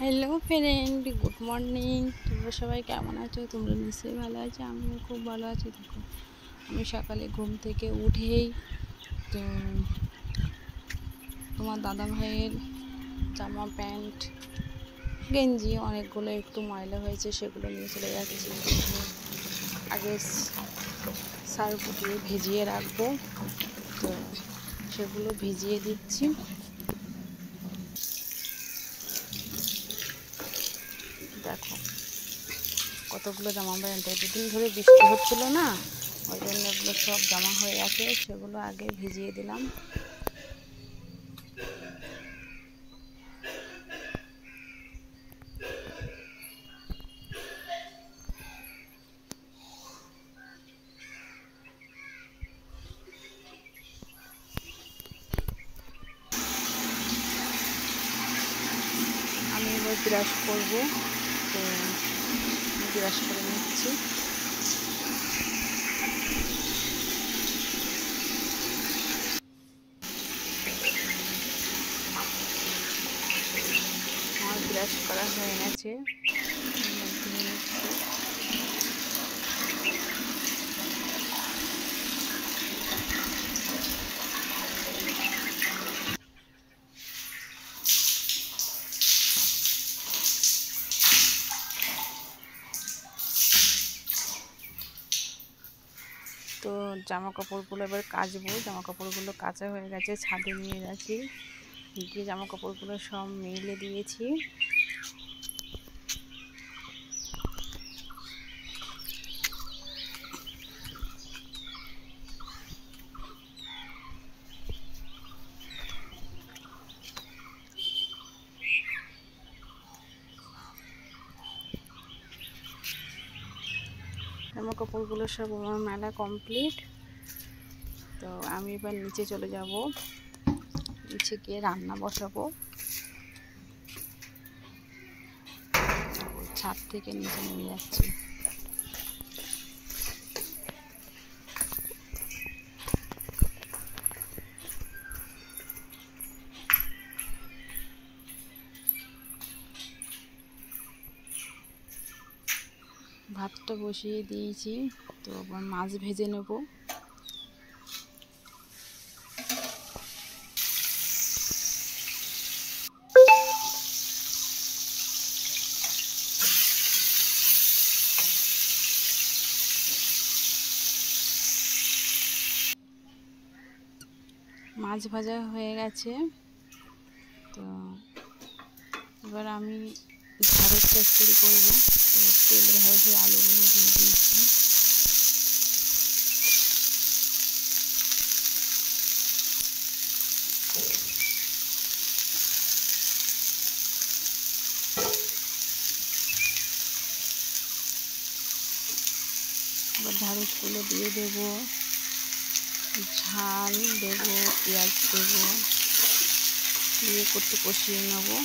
Hello friend, good morning. তোমরা সবাই কেমন আছো? তোমরা নিশ্চয়ই ভালো আছো। আমিও খুব ভালো আছি। দেখো, আমি সকালে ঘুম থেকে উঠেই তো তোমার দাদা ভাইয়ের জামা প্যান্ট গেঞ্জি অনেকগুলো একটু ময়লা হয়েছে, সেগুলো নিয়ে চলে যাচ্ছি। আগে সার্ফ দিয়ে ভিজিয়ে রাখবো, তো সেগুলো ভিজিয়ে দিচ্ছি। দেখো কতগুলো জামা প্যান্ট, দুদিন ধরে বৃষ্টি হচ্ছিল না, ওই জন্য এগুলো সব জমা হয়ে আছে, সেগুলো আগে ভিজিয়ে দিলাম। আমি এবার ব্রাশ করবো, তো ব্রাশ করে নিচ্ছি। আমার ব্রাশ করা হয়ে গেছে, তো জামা কাপড়গুলো এবার কাচবো। জামা কাপড়গুলো কাচা হয়ে গেছে, ছাদে নিয়ে গেছি, গিয়ে জামা কাপড়গুলো সব মেলে দিয়েছি। জামা কাপড়গুলো সব আমার মেলা কমপ্লিট। তো আমি এবার নিচে চলে যাব, নিচে গিয়ে রান্না বসাবো। ছাদ থেকে নিচে নেমে যাচ্ছি। ভাতটা বসিয়ে দিয়েছি, তো আবার মাছ ভেজে নেব। মাছ ভাজা হয়ে গেছে, তো এবার আমি ঢ্যাঁড়সটা শুরু করবো। তো তেল ঢ্যাঁড়সে আলুগুলো দিয়ে দিয়েছি। এবার ঢ্যাঁড়সগুলো দিয়ে দেবো, ঝাল দেবো, পেঁয়াজ দেবো, দিয়ে একটু কষিয়ে নেবো।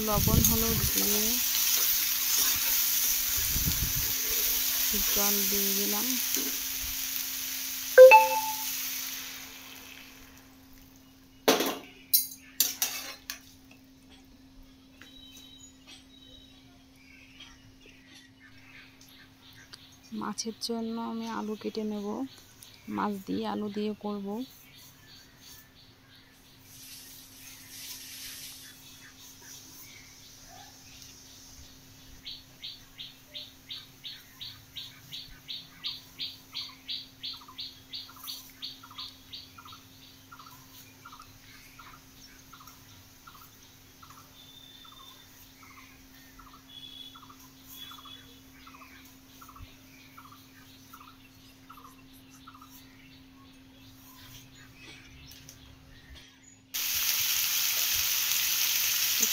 লবণ হলুদ দিয়ে জল দিয়ে দিলাম। মাছের জন্য আমি আলু কেটে নেব, মাছ দিয়ে আলু দিয়ে করব।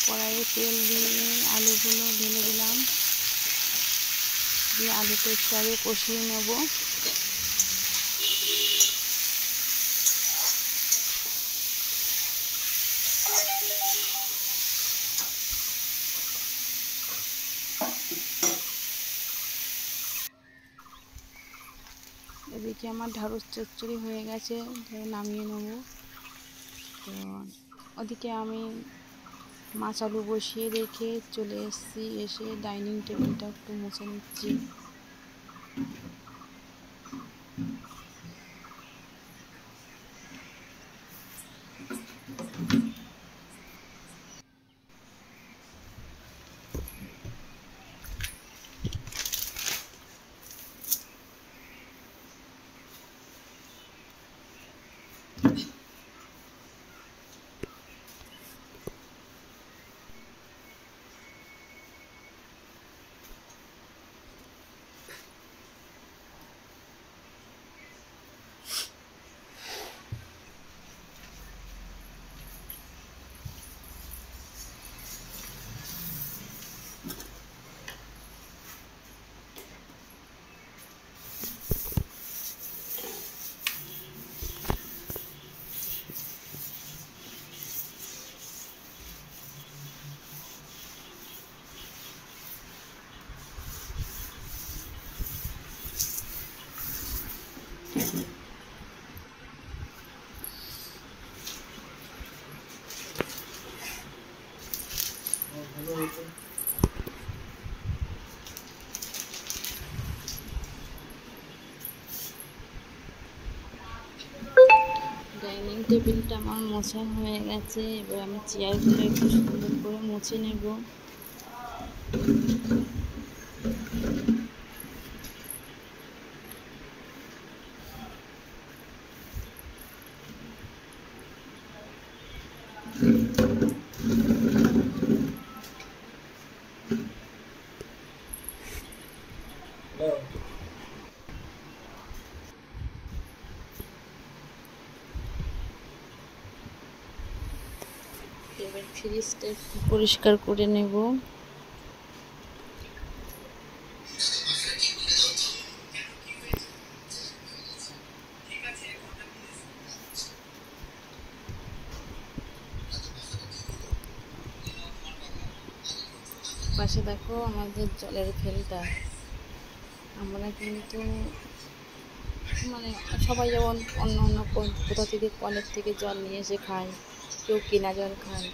কড়াইয়ে তেল দিয়ে আলুগুলো ঢেলে দিলাম, দিয়ে আলুটা একটু আগে কষিয়ে নেব। এদিকে আমার ঢ্যাঁড়স চচ্চড়ি হয়ে গেছে, নামিয়ে নেব। তো ওদিকে আমি মাছ আলু বসিয়ে রেখে চলে এসেছি, এসে ডাইনিং টেবিলটা একটু মুছে নিচ্ছি। ডাইনিং টেবিলটা আমার মোছা হয়ে গেছে, এবার আমি চেয়ারগুলো একটু সুন্দর করে মুছে নেব। এবার ফ্রিজটা একটু পরিষ্কার করে নেব। পাশে দেখো আমাদের জলের ফিল্টার। আমরা কিন্তু মানে সবাই যেমন অন্য অন্য কোথা থেকে কলের থেকে জল নিয়ে এসে খায়, কেউ কেনা জল খায়,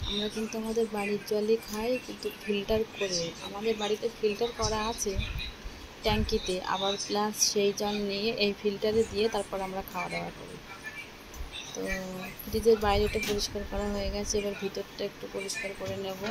আমরা কিন্তু আমাদের বাড়ির জলই খাই, কিন্তু ফিল্টার করে। আমাদের বাড়িতে ফিল্টার করা আছে ট্যাঙ্কিতে, আবার প্লাস সেই জল নিয়ে এই ফিল্টারে দিয়ে তারপর আমরা খাওয়া দাওয়া করি। তো ফ্রিজের বাইরেটা পরিষ্কার করা হয়ে গেছে, এবার ভিতরটা একটু পরিষ্কার করে নেব।